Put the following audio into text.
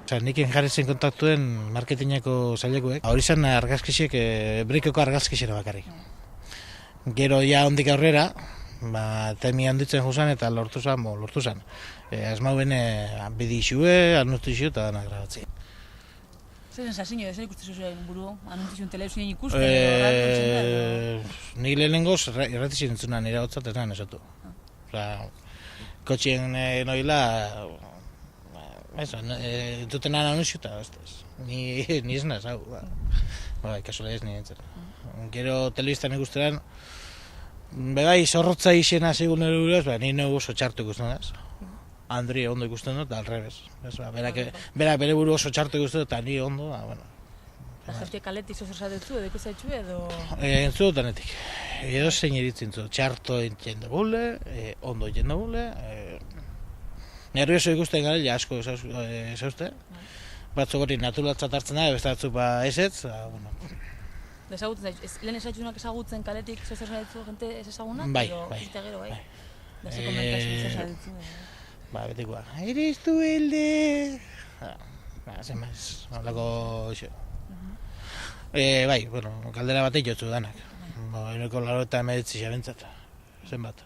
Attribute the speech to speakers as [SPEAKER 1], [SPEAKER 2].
[SPEAKER 1] Nikin jarri zen kontaktuen marketingeko zailekuek. Hori zen argazkixiek, brikoko argazkixera bakarrik. Gero ja hondik aurrera, temi handitzen juzan eta lortu zan. Asmau bene bidixue, anustixu eta dana grabatzi.
[SPEAKER 2] Zer sensazio, zer ikusten zuzuen buru? Anustixuen telebizioen ikusten?
[SPEAKER 1] Nik lehenengoz irratizien entzuna nire hotzat ez nahan esatu. Kotxien noila, entzuten nahan anustixu eta ni ez naz, hau. Kasula ez nire entzera. Gero telebiztan ikusteran, bebai zorrotza izena segun eruraz, ni nago oso txartu ikusten daz. Andri ondo ikusten dut, eta alrebez. Berak bere buru oso txartu ikusten dut, eta ni ondo, bueno.
[SPEAKER 2] Jazte kaletik zozer dutzu, edo ikusaitzu edo...
[SPEAKER 1] Entzu dut anetik. Edo zein eritzen zu, txarto jende bule, ondo jende bule. Nervioso ikusten gara, ja asko ezauzte. Batzu gori naturatzat hartzen da, beste batzu ezetz, bueno.
[SPEAKER 2] Ezagutzen zaitu, lehen ezaitzunak ezagutzen kaletik zozer ditzu jente ez ezagunak?
[SPEAKER 1] Bai.
[SPEAKER 2] Gero, bai. Da ze komentazio zozer ditzu.
[SPEAKER 1] Betikoa, eriztu elde! Zenbaz, holako xo. Bai, bueno, kaldera batek jotzu danak. Eneko 89 xabentzat, zenbat.